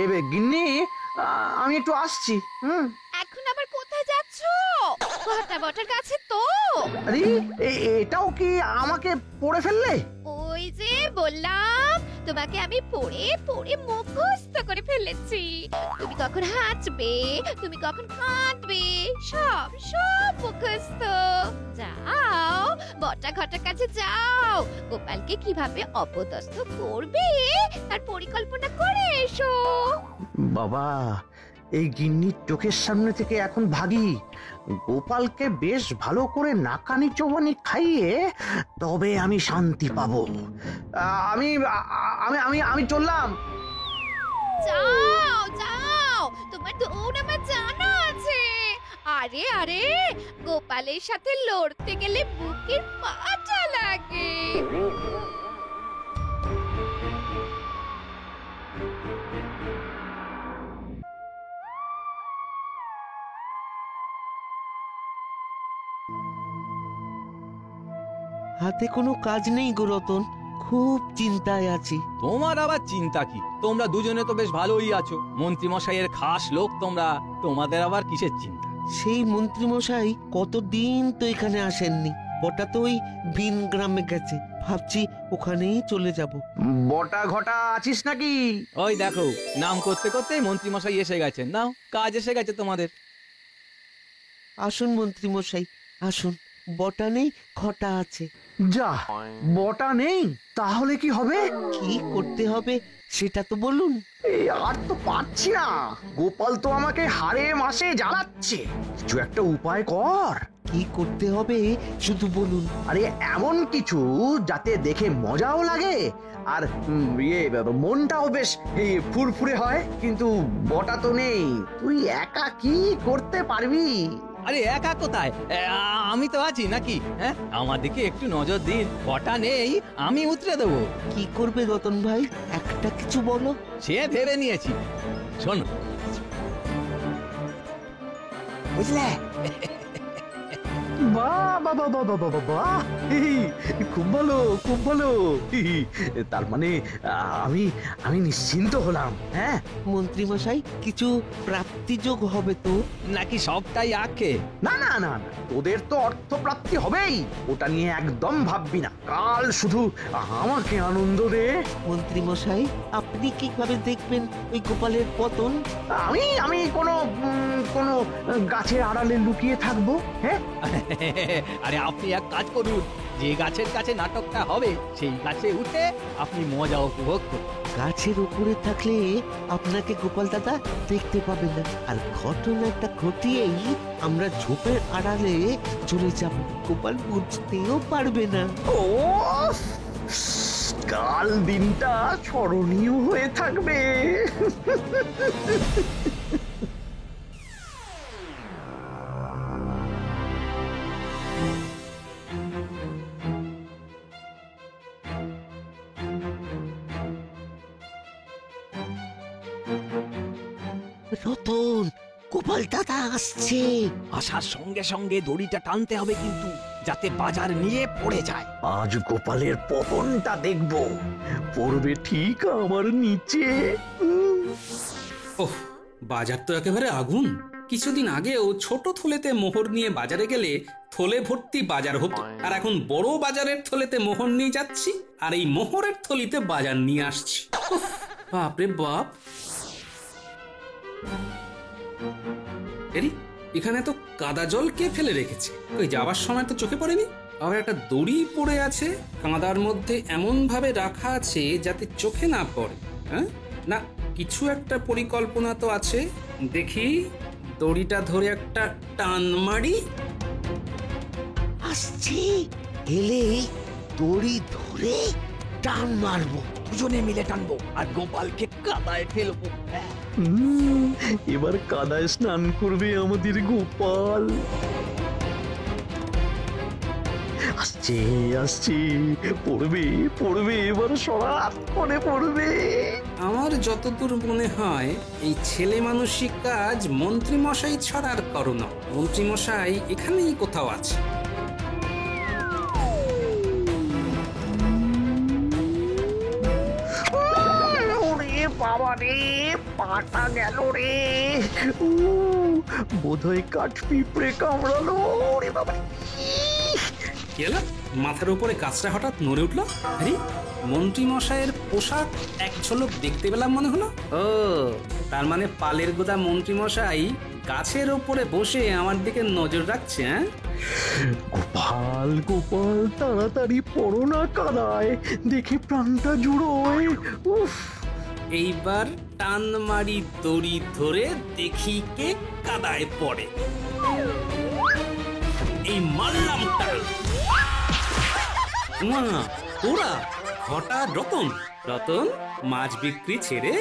এবে গিন্নি, আমি একটু আসছি। এখন আবার কোথায় যাচ্ছো? ঘটা বটার কাছে তো। আরে এটাও কি আমাকে পড়ে ফেললে? ওই যে বললাম তোমাকে আমি পড়ে পড়ে মুখস্থ করে ফেলেছি। তুমি কখন হাসবে, তুমি কখন কাঁদবে, সব সব মুখস্থ। যাও বটা ঘটার কাছে যাও, গোপালকে কিভাবে অপদস্থ করবে তার পরিকল্পনা করে এসো। বাবা, এই গিন্নির চোখের সামনে থেকে এখন ভাগি। গোপালকে বেশ ভালো করে নাকানি চোবানি খাইয়ে তবে আমি শান্তি পাবো। আমি আমি আমি আমি চললাম। যাও যাও, তোমার দৌড় আমার জানা আছে। আরে আরে, গোপালের সাথে লড়তে গেলে বুকের পাটা লাগে। হাতে কোনো কাজ নেই গো রতন, খুব চিন্তায় আছি। তোমার আবার চিন্তা কি? তোমরা দুজনে তো বেশ ভালোই আছো, মন্ত্রী মশাইয়ের খাস লোক তোমরা, তোমাদের আবার কিসের চিন্তা? সেই মন্ত্রী মশাই কতদিন তো এখানে আসেননি, বটা তো ওই ভিন গ্রামে গেছে, ভাবছি ওখানেই চলে যাব। বটা ঘটা আছিস নাকি? ওই দেখো, নাম করতে করতে মন্ত্রী মশাই এসে গেছেন। নাও, কাজ এসে গেছে তোমাদের। আসুন মন্ত্রী মশাই আসুন, বটা নেই ঘটা আছে। যা, বটা নেই, তাহলে কি হবে? কি করতে হবে সেটা তো বলুন। আর তো পারছি না, গোপাল তো আমাকে হারে মাসে জ্বালাচ্ছে। কিছু একটা উপায় কর। কি করতে হবে শুধু বলুন। আরে এমন কিছু যাতে দেখে মজাও লাগে আর মনটাও বেশ ফুরফুরে হয়। কিন্তু বটা তো নেই, তুই একা কি করতে পারবি? আরে একা কোথায়, আমি তো আছি নাকি? হ্যাঁ, আমার দিকে একটু নজর দিন। বটা নেই, আমি উতরে দেবো। কি করবে রতন ভাই, একটা কিছু বলো। সে ভেবে নিয়েছি, শোনো। বুঝলে, বাহ বাহ বাহ বাহ বাহ বাহ বাহ! এই, খুব ভালো খুব ভালো। তার মানে আমি আমি নিশ্চিন্ত হলাম। হ্যাঁ মন্ত্রী মশাই কিছু প্রাপ্তিযোগ হবে তো? নাকি সবটাই আঁকে? না না না না, তোদের তো অর্থপ্রাপ্তি হবেই, ওটা নিয়ে একদম ভাববি না। কাল শুধু আমাকে আনন্দ দে। মন্ত্রী মশাই আপনি কিভাবে দেখবেন ওই গোপালের পতন? আমি আমি কোনো গাছের আড়ালে লুকিয়ে থাকবো। হ্যাঁ আরে আপনি এক কাজ করুন, যে গাছের কাছে নাটকটা হবে সেই গাছে উঠে আপনি মজা উপভোগ করুন। গাছের উপরে থাকলে আপনাকে গোপাল দাদা দেখতে পাবে না, আর ঘটনাটা ঘটিয়েই আমরা ঝোপের আড়ালে চলে যাব, গোপাল বুঝতেও পারবে না। ও কাল দিনটা স্মরণীয় হয়ে থাকবে। রতন, গোপাল দাদা আসছে। আসার সঙ্গে সঙ্গে দড়িটা টানতে হবে কিন্তু, যাতে বাজার নিয়ে পড়ে যায়। আজ গোপালের পতনটা দেখবো, পড়বে ঠিক আমার নিচে। ওহ, বাজার তো একেবারে আগুন। কিছুদিন আগেও ছোট থলেতে মোহর নিয়ে বাজারে গেলে থলে ভর্তি বাজার হতো, আর এখন বড় বাজারের থলেতে মোহর নিয়ে যাচ্ছি, আর এই মোহরের থলিতে বাজার নিয়ে আসছি। উফ, বাপরে বাপ। এরি, এখানে তো কাদা জল কে ফেলে রেখেছে? ওই যাবার সময় তো চোখে পড়েনি। আবার একটা দড়ি পড়ে আছে, কাঁদার মধ্যে এমন ভাবে রাখা আছে যাতে চোখে না পড়ে। হ্যাঁ, না কিছু একটা পরিকল্পনা তো আছে। দেখি, দড়িটা ধরে একটা টান মারি। আসছে, এলে দড়ি ধরে টান মারবো। দুজনে মিলে টানবো আর গোপালকে কাদায় ফেলবো। এবার কাদায় স্নান করবে আমাদের গোপাল। আসছে আসছে, পড়বে পড়বে, এবার সরাত করে পড়বে। আমার যতদূর মনে হয় এই ছেলে মানসিক কাজ মন্ত্রী মশাই ছড়ার করোনা। মন্ত্রী মশাই এখানেই কোথাও আছে। বাবা রে, পাটা গেল রে। বোধহয় কাঠ পিঁপড়ে কামড়ালো রে বাবা। কি হলো? মাথার উপরে গাছটা হঠাৎ নড়ে উঠলো। আরে, মন্ত্রী মশাইয়ের পোশাক এক ঝলক দেখতে পেলাম মনে হলো। ও, তার মানে পালের গোদা মন্ত্রী মশাই গাছের ওপরে বসে আমার দিকে নজর রাখছে। হ্যাঁ, গোপাল গোপাল, তাড়াতাড়ি পড়ো না কাদায়, দেখে প্রাণটা জুড়োয়। উফ, এইবার টান মারি দড়ি ধরে, দেখি কে কাদায় পড়ে। এই মারলাম টান। তোরা ঘটা রতন, রতন মাছ বিক্রি ছেড়ে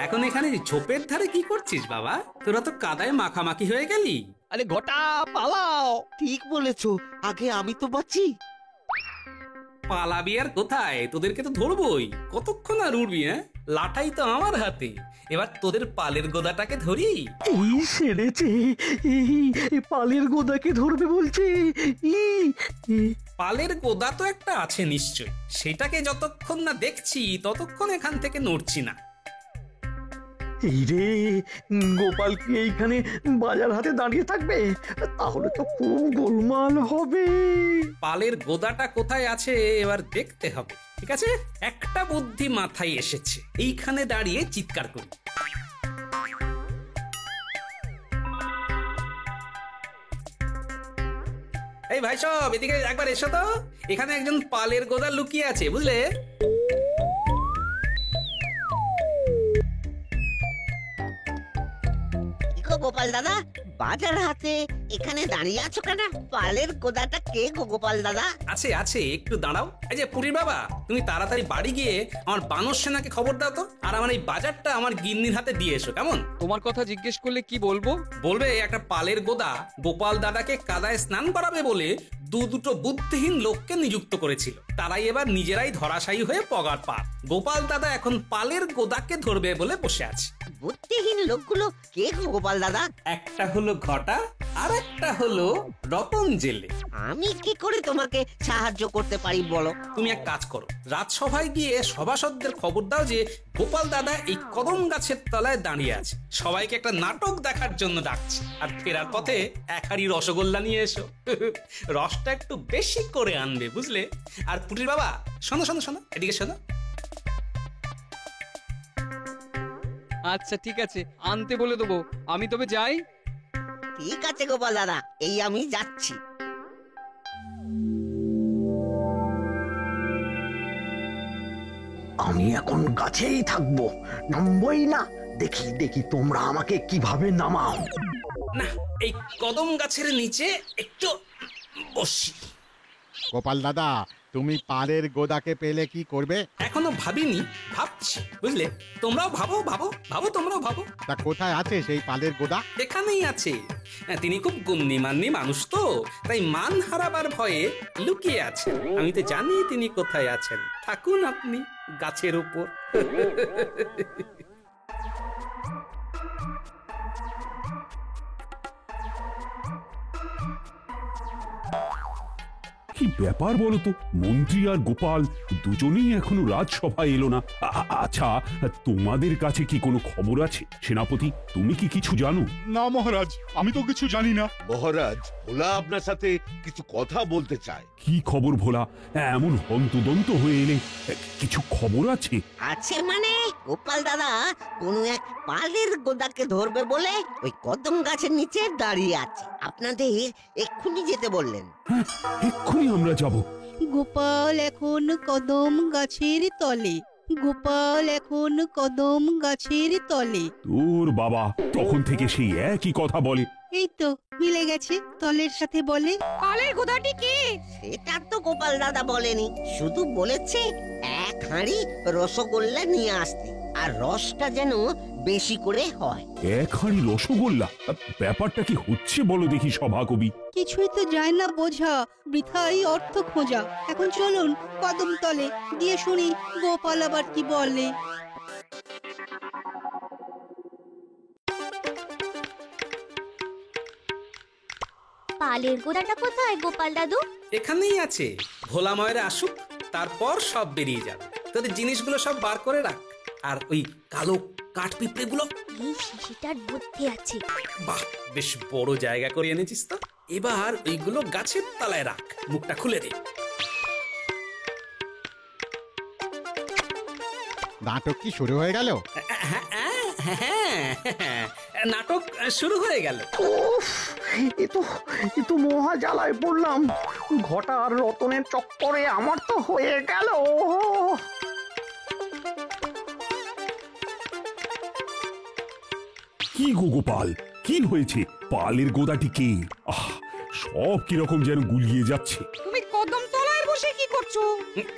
এখন এখানে ঝোপের ধারে কি করছিস বাবা? তোরা তো কাদায় মাখামাখি হয়ে গেলি। আরে ঘটা পালাও। ঠিক বলেছো, আগে আমি তো বাঁচি। পালাবি আর কোথায়? তোদেরকে তো ধরবই। কতক্ষণ আর উড়বি? হ্যাঁ, লাঠাই তো আমার হাতে। এবার তোদের পালের গোদাটাকে ধরি। এই সেরেছে, এই পালের গোদাকে ধরবে বলছে। পালের গোদা তো একটা আছে নিশ্চয়, সেটাকে যতক্ষণ না দেখছি ততক্ষণ এখান থেকে নড়ছি না। এই রে, গোপাল কি এইখানে বাজার হাতে দাঁড়িয়ে থাকবে? তাহলে তো খুব গোলমাল হবে। পালের গোদাটা কোথায় আছে এবার দেখতে হবে। ঠিক আছে, একটা বুদ্ধি মাথায় এসেছে। এইখানে দাঁড়িয়ে চিৎকার করি। এই ভাই সব, এদিকে একবার এসো তো। এখানে একজন পালের গোদা লুকিয়ে আছে, বুঝলে? গোপাল দাদা, বাজার হাতে এখানে দাঁড়িয়ে আছো কেন? পালের গোদাটা কে গো গোপাল দাদা? আছে আছে, একটু দাঁড়াও। এই যে পুরীর বাবা, তুমি তাড়াতাড়ি বাড়ি গিয়ে আমার বানর সেনাকে খবর দাও তো, আর আমার এই বাজারটা আমার গিন্নির হাতে দিয়ে এসো, কেমন? তোমার কথা জিজ্ঞেস করলে কি বলবো? বলবে একটা পালের গোদা গোপাল দাদাকে কাদায় স্নান করাবে বলে দুটো বুদ্ধিহীন লোককে নিযুক্ত করেছিল। তারাই এবার নিজেরাই ধরাশায়ী হয়ে পগার পার। গোপাল দাদা এখন পালের গোদাকে ধরবে বলে বসে আছে। বুদ্ধিহীন লোকগুলো কে গো গোপাল দাদা? একটা হলো ঘটা, আর একটা হলো রতন জেলে। আমি কি করে তোমাকে সাহায্য করতে পারি বলো? তুমি এক কাজ করো, রাজসভায় গিয়ে সভাসদদের খবর দাও যে গোপাল দাদা এই কদম গাছের তলায় দাঁড়িয়ে আছে, সবাইকে একটা নাটক দেখার জন্য ডাকছে। আর ফেরার পথে এক হাঁড়ি রসগোল্লা নিয়ে এসো। রসটা একটু বেশি করে আনবে, বুঝলে? আর পুটির বাবা, শোনো শোনো শোনো, এদিকে শোনো। আচ্ছা ঠিক আছে, আনতে বলে দেবো। আমি তবে যাই। ঠিক আছে গোপাল দাদা, এই আমি যাচ্ছি। আমি এখন গাছেই থাকবো, নামবই না। দেখি দেখি তোমরা আমাকে কিভাবে নামাও। না, এই কদম গাছের নিচে একটু বসি। গোপাল দাদা, তুমি পালের গোদাকে পেলে কি করবে? এখনো ভাবিনি, ভাবছি, বুঝলে? তোমরাও ভাবো ভাবো ভাবো, তোমরাও ভাবো। তা কোথায় আছে সেই পালের গোদা? এখানেই আছে। তিনি খুব গণ্যমান্য মানুষ তো, তাই মান হারাবার ভয়ে লুকিয়ে আছেন। আমি তো জানি তিনি কোথায় আছেন। থাকুন আপনি গাছের উপর। কি ব্যাপার বলো তো, মন্ত্রী আর গোপাল দুজনেই এখনো রাজসভায় এলো না। আচ্ছা, তোমাদের কাছে কি কোনো খবর আছে? সেনাপতি, তুমি কি কিছু জানো? না মহারাজ, আমি তো কিছু জানি না। মহারাজ, ভোলা আপনার সাথে কিছু কথা বলতে চায়। কি খবর ভোলা? এমন হন্তদন্ত হয়ে এলে, কিছু খবর আছে? আছে মানে, গোপাল দাদা কোনো এক পালের গোদাকে ধরবে বলে ওই কদম গাছের নিচে দাঁড়িয়ে আছে। আপনাদের এক্ষুনি যেতে বললেন। এক্ষুনি আমরা যাব। গোপাল এখন কদম গাছের তলে, গোপাল এখন কদম গাছের তলে। তোর বাবা তখন থেকে সেই একই কথা বলে। এই তো মিলে গেছে, তলের সাথে বলে। পালের গোদাটি কি? সেটা তো গোপাল দাদা বলেনি, শুধু বলেছে এক হাঁড়ি রসগোল্লা নিয়ে আসতে, আর রসটা যেন বেশি করে হয়। এক হাঁড়ি রসগোল্লা? ব্যাপারটা কি হচ্ছে বলো দেখি সভাকবি। কিছুই তো যায় না বোঝা, বৃথাই অর্থ খোঁজা। এখন চলুন কদম তলে গিয়ে শুনি গোপাল আবার কি বলে। পালের গোদাটা কোথায় গোপাল দাদু? এখানেই আছে। ভোলা ময়রা আসুক, তারপর সব বেরিয়ে যাবে। তোদের জিনিসগুলো সব বার করে রাখ। আর ওই কালো কাঠ পিঁপড়ে গুলো এই শিশিটার বুদ্ধি আছে। বাহ, বেশ বড় জায়গা করে এনেছিস তো। এবার ওইগুলো গাছের তলায় রাখ, মুখটা খুলে দে। নাটক কি শুরু হয়ে গেল? নাটক শুরু হয়ে গেল। এ তো মহা জ্বালায় পড়লাম। ঘটা আর রতনের চক্করে আমার তো হয়ে গেল। কি গো গোপাল, কি হয়েছে? পালের গোদাটি কে? সব কিরকম যেন গুলিয়ে যাচ্ছে। তুমি কদম তলায় বসে কি করছো?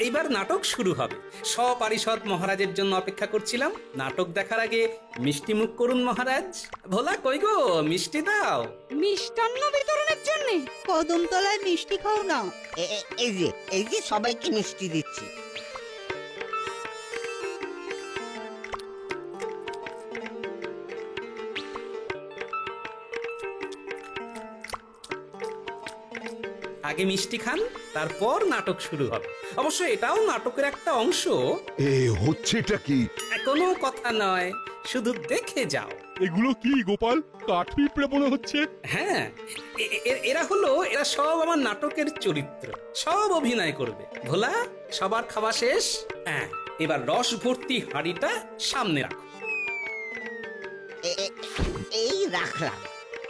এইবার নাটক শুরু হবে। সপারিষদ মহারাজের জন্য অপেক্ষা করছিলাম। নাটক দেখার আগে মিষ্টি মুখ করুন মহারাজ। ভোলা কই গো, মিষ্টি দাও। মিষ্টান্ন বিতরণের জন্য কদম তলায় মিষ্টি খাও না। এই যে সবাইকে মিষ্টি দিচ্ছি। আগে মিষ্টি খান, তারপর নাটক শুরু হবে। অবশ্য এটাও নাটকের একটা অংশ। হচ্ছেটা কি? কোনো কথা নয়, শুধু দেখে যাও। এগুলো কি গোপাল? কাঠ পিঁপড়ে মনে হচ্ছে। হ্যাঁ, এরা সব আমার নাটকের চরিত্র, সব অভিনয় করবে। ভোলা, সবার খাওয়া শেষ? হ্যাঁ, এবার রস ভর্তি হাঁড়িটা সামনে রাখো। এই রাখলাম।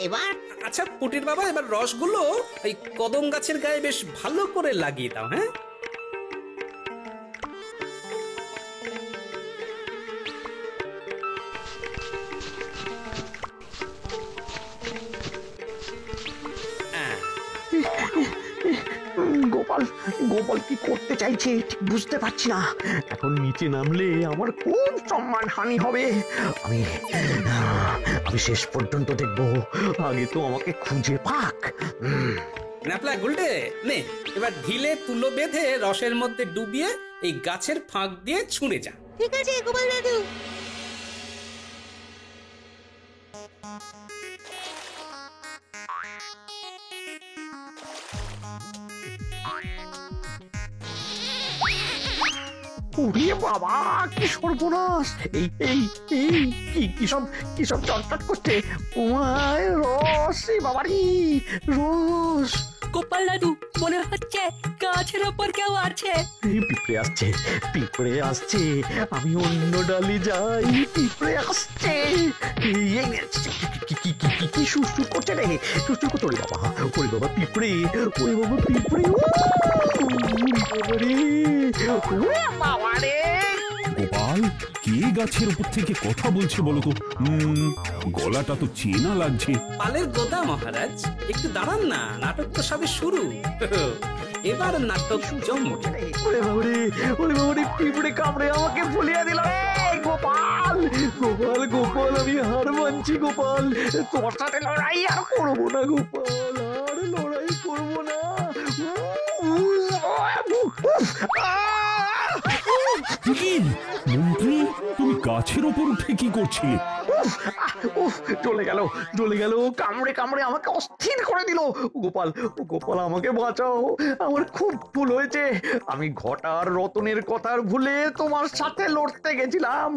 এবার আচ্ছা পুটির বাবা, এবার রসগুলো এই কদম গাছের গায়ে বেশ ভালো করে লাগিয়ে দাও। হ্যাঁ, গোপাল গোপাল কি করতে চাইছে ঠিক বুঝতে পারছি না। এখন নিচে নামলে আমার খুব সম্মান হানি হবে। আমি শেষ পর্যন্ত দেখবো, আগে তো আমাকে খুঁজে পাক। ন্যাপলা গুলটে নে, এবার ঢিলে তুলো বেঁধে রসের মধ্যে ডুবিয়ে এই গাছের ফাঁক দিয়ে ছুঁড়ে যা। ঠিক আছে গোপাল দাদু। বাবা কি সর্বনাশ! এই এই এই কি সব চটচট করছে? ওমায় রস! বাবারি রস! গোপাল দাদু মনে হচ্ছে গাছের ওপর কেউ আছে। পিঁপড়ে আসছে, পিঁপড়ে আসছে। আমি অন্য ডালে যাই, পিঁপড়ে আসছে। কি সুস্থ করছে রে? সুস্থ করতে ওরে বাবা, ওরে বাবা পিঁপড়ে, ওরে বাবা পিঁপড়ে, বাবা রে! গোপাল, কে গাছের উপর থেকে কথা বলছে বলো তো? গলাটা তো চেনা লাগছে। পালের গোদা মহারাজ, একটু দাঁড়ান না, নাটক তো সবে শুরু। এবার নাটক জমবে। ওরে বাবারে, ওরে বাবারে, পিঁপড়ে কামড়ে আমাকে ফুলিয়ে দিল। গোপাল, গোপাল, গোপাল, আমি হার মানছি গোপাল। তোর সাথে লড়াই আর করবো না গোপাল, আর লড়াই করবো না। মন্ত্রী, তুমি গাছের উপর উঠে কি করছিলে? চলে গেল, চলে গেল, কামড়ে কামড়ে আমাকে অস্থির করে দিল। গোপাল, গোপাল, আমাকে বাঁচাও, আমার খুব ভুল হয়েছে। আমি ঘটার রতনের কথা ভুলে তোমার সাথে লড়তে গেছিলাম।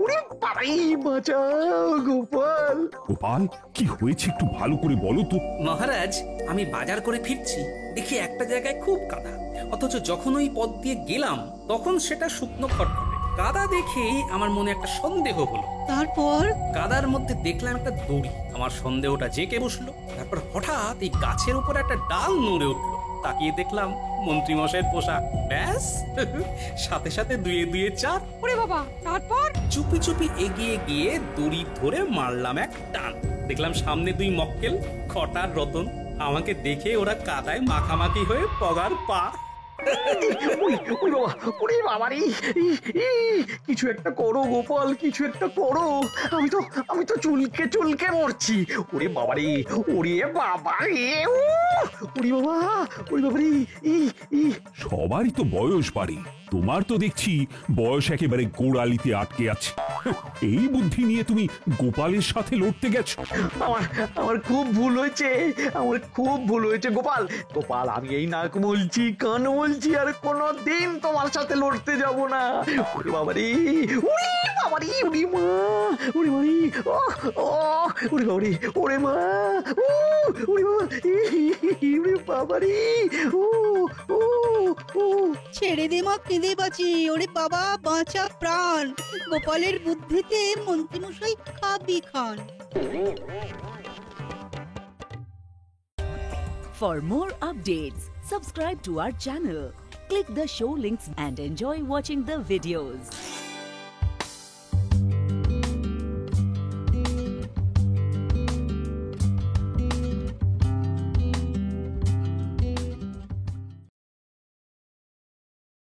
ওরে বাবাই, বাঁচাও গোপাল। গোপাল, কি হয়েছে একটু ভালো করে বলো তো। মহারাজ, আমি বাজার করে ফিরছি, দেখি একটা জায়গায় খুব কাদা, অথচ যখন ওই পথ দিয়ে গেলাম তখন সেটা শুকনো খটখটে। কাদা দেখেই আমার মনে একটা সন্দেহ হলো। তারপর কাদার মধ্যে দেখলাম একটা দড়ি, আমার সন্দেহটা জেঁকে বসলো। তারপর হঠাৎ এই গাছের উপর একটা ডাল নড়ে উঠলো, তাকিয়ে দেখলাম মন্ত্রী মশাইয়ের পোশাক। ব্যাস, সাথে সাথে দুয়ে দুয়ে চার। ওরে বাবা, তারপর চুপি চুপি এগিয়ে গিয়ে দড়ি ধরে মারলাম এক টান। দেখলাম সামনে দুই মক্কেল, খটার রতন। আমাকে দেখে ওরা কাদায় মাখামাখি হয়ে পগার পা। কিছু একটা করো গোপাল, কিছু একটা করো। আমি তো চুলকে চুলকে মরছি। ওরে বাবারে, ওরে বাবারে, ওরে বাবা, ওরে বাবারে। সবারই তো বয়স বাড়ে, তোমার তো দেখছি বয়স একেবারে গোড়ালিতে আটকে আছে। এই বুদ্ধি নিয়ে তুমি গোপালের সাথে লড়তে গেছো। আমার খুব ভুল হয়েছে, আমার খুব ভুল হয়েছে গোপাল। গোপাল, আমি এই নাক বলছি, কান বলছি, আর কোনোদিন তোমার সাথে লড়তে যাব না। ওরে বাবারে, ওরে বাবারে, ওরে মা, ওরে বাবারে, ওরে বাবারে, ওরে মা, ওরে বাবা, ওরে বাবারে, ছেড়ে দে মা, কেঁদে বাঁচি। ওরে বাবা, বাঁচা প্রাণ। গোপালের বুদ্ধিতে মন্ত্রীমশাই খাবি খান। For more updates, subscribe to our channel, click the show links and enjoy watching the videos.